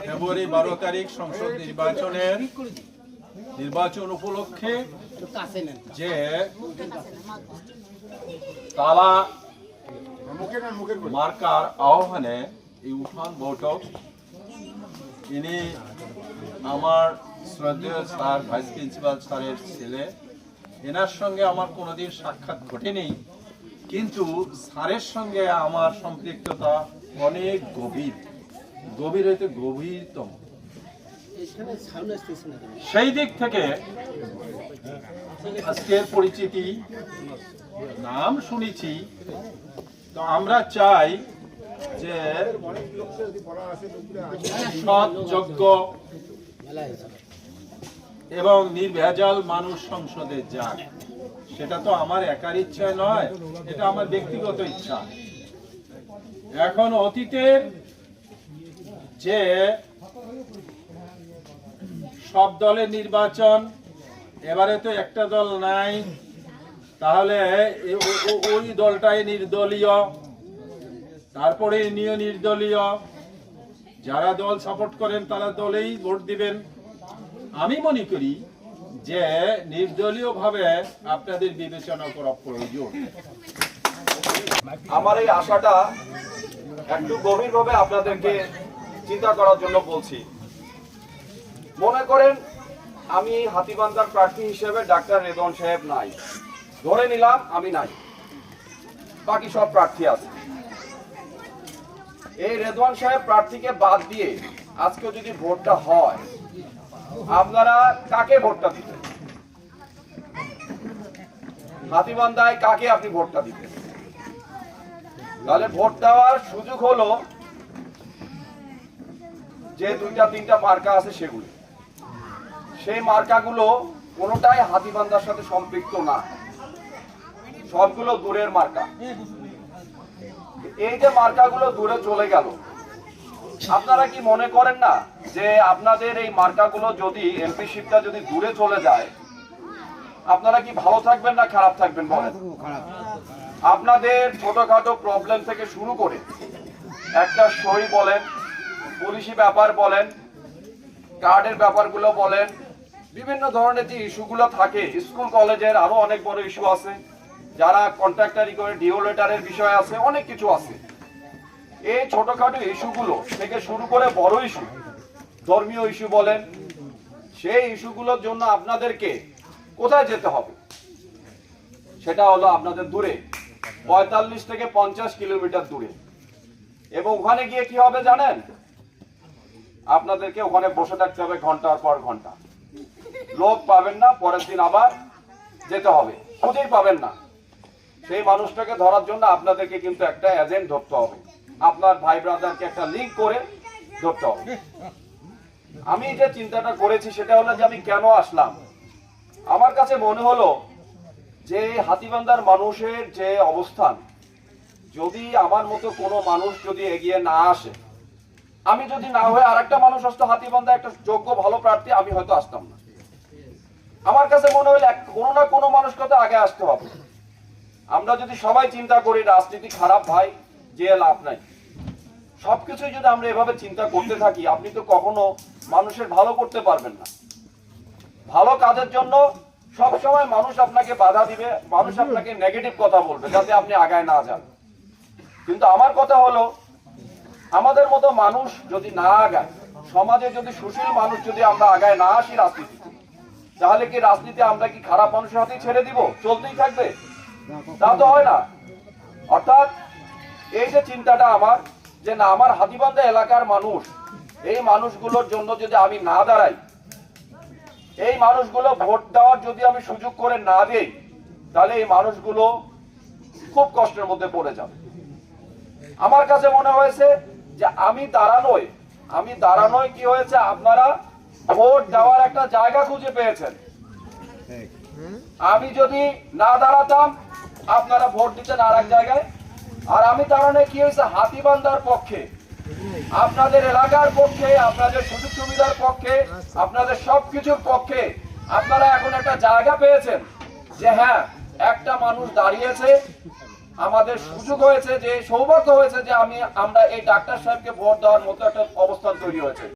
ফেব্রুয়ারি 12 তারিখ সংসদ নির্বাচন উপলক্ষে যে তালা মার্কার আহ্বানে এই উঠান বৈঠক, ইনি আমার শ্রদ্ধেয় স্যার ভাইস প্রিন্সিপাল স্যারের ছেলে। এনার সঙ্গে আমার কোনোদিন সাক্ষাৎ ঘটেনি, কিন্তু স্যারের সঙ্গে আমার সম্পৃক্ততা অনেক গভীর হইতে গভীরতম। সেই দিক থেকে আজকের পরিচিতি, নাম শুনেছি, তো আমরা চাই যে সৎ, যোগ্য এবং নির্ভেজাল মানুষ সংসদে যাক। সেটা তো আমার একার ইচ্ছায় নয়, এটা আমার ব্যক্তিগত ইচ্ছা। এখন অতীতের যে সব দলের নির্বাচন, এবারে তো একটা দল নাই, তাহলে ওই দলটাই নির্দলীয়, তারপরে ইনিও নির্দলীয়, যারা দল সাপোর্ট করেন তারা দলেই ভোট দিবেন। আমি মনে করি যে নির্দলীয় ভাবে আপনাদের বিবেচনা করা প্রয়োজন। আমার এই আশাটা একটু গভীরভাবে আপনাদেরকে চিন্তা করার জন্য বলছি। মনে করেন আমি হাতীবান্ধার প্রার্থী হিসেবে ডাক্তার রেদওয়ান সাহেব নাই, ধরে নিলাম আমি নাই, বাকি সব প্রার্থী আছে। এই রেদওয়ান সাহেব প্রার্থীকে বাদ দিয়ে আজকে যদি ভোটটা হয়, আপনারা কাকে ভোটটা দিবেন? হাতীবান্ধায় কাকে আপনি ভোটটা দিবেন? তাহলে ভোট দেওয়ার সুযোগ হলো যে 2-3টা মার্কা আছে, সেগুলো, সেই মার্কাগুলো কোনোটাই হাতীবান্ধার সাথে সম্পৃক্ত না, সবগুলো দূরের মার্কা। এই যে মার্কাগুলো দূরে চলে গেল, আপনারা কি মনে করেন না যে আপনাদের এই মার্কাগুলো যদি এমপিশিপটা যদি দূরে চলে যায়, আপনারা কি ভালো থাকবেন না খারাপ থাকবেন বলেন? আপনাদের ছোটখাটো প্রবলেম থেকে শুরু করে একটা সই বলেন, পুলিশি ব্যাপার বলেন, কার্ডের ব্যাপারগুলো বলেন, বিভিন্ন ধরনের যে ইস্যুগুলো থাকে, স্কুল কলেজের আরো অনেক বড় ইস্যু আছে, যারা কন্ট্রাক্টারি করে ডিও লেটারের বিষয় আছে, অনেক কিছু আছে। এই ছোটখাটো ইস্যুগুলো থেকে শুরু করে বড় ইস্যু, ধর্মীয় ইস্যু বলেন, সেই ইস্যুগুলোর জন্য আপনাদেরকে কোথায় যেতে হবে? সেটা হলো আপনাদের দূরে, 45 থেকে 50 কিলোমিটার দূরে। এবং ওখানে গিয়ে কি হবে জানেন? আপনাদেরকে ওখানে বসে থাকতে হবে ঘন্টার পর ঘন্টা, লোক পাবেন না, পরের দিন আবার যেতে হবে, খুঁজেই পাবেন না। সেই মানুষটাকে ধরার জন্য আপনাদেরকে কিন্তু একটা এজেন্ট ধরতে হবে, আপনার ভাই ব্রাদারকে একটা লিঙ্ক করে ধরতে হবে। আমি যে চিন্তাটা করেছি সেটা হলো যে আমি কেন আসলাম, আমার কাছে মনে হলো যে হাতীবান্ধার মানুষের যে অবস্থান, যদি আমার মতো কোনো মানুষ যদি এগিয়ে না আসে, আমি যদি না হয়ে আরেকটা মানুষ আসতো হাতীবান্ধা, একটা যোগ্য ভালো প্রার্থী, আমি হয়তো আসতাম না। আমার কাছে মনে হলো কোনো না কোনো মানুষকে তো আগে আসতে হবে। আমরা যদি সবাই চিন্তা করি রাজনীতি খারাপ ভাই, যে লাভ নাই, সবকিছু যদি আমরা এভাবে চিন্তা করতে থাকি, আপনি তো কখনো মানুষের ভালো করতে পারবেন না। ভালো কাজের জন্য সবসময় মানুষ আপনাকে বাধা দিবে, মানুষ আপনাকে নেগেটিভ কথা বলবে যাতে আপনি আগায় না যান। কিন্তু আমার কথা হলো, আমাদের মতো মানুষ যদি না আগায়, সমাজে যদি সুশীল মানুষ যদি আমরা আগায় না আসি রাজনীতি, তাহলে কি রাজনীতি আমরা কি খারাপ মানুষের হাতেই ছেড়ে দিব, চলতেই থাকবে? তা তো হয় না। অর্থাৎ এই যে চিন্তাটা আমার, যে না, আমার হাতীবান্ধা এলাকার মানুষ, এই মানুষগুলোর জন্য যদি আমি না দাঁড়াই, এই মানুষগুলো ভোট দেওয়ার যদি আমি সুযোগ করে না দিই, তাহলে এই মানুষগুলো খুব কষ্টের মধ্যে পড়ে যাবে। আমার কাছে মনে হয়েছে যে আমি দাঁড়ানোয় কি হয়েছে, আপনারা ভোট দেওয়ার একটা জায়গা খুঁজে পেয়েছেন। আমি যদি না দাঁড়াতাম, আপনারা ভোট দিতেন আর এক জায়গায়। আর আমি দাঁড়ানোয় কি হয়েছে, হাতীবান্ধার পক্ষে, আপনাদের এলাকার পক্ষে, আপনাদের সুযোগ সুবিধার পক্ষে, আপনাদের সবকিছুর পক্ষে আপনারা এখন একটা জায়গা পেয়েছেন যে হ্যাঁ, একটা মানুষ দাঁড়িয়েছে, আমাদের সুযোগ হয়েছে, যে সৌভাগ্য হয়েছে যে আমরা এই ডাক্তার সাহেবকে ভোট দেওয়ার মতো একটা অবস্থান তৈরি হয়েছে।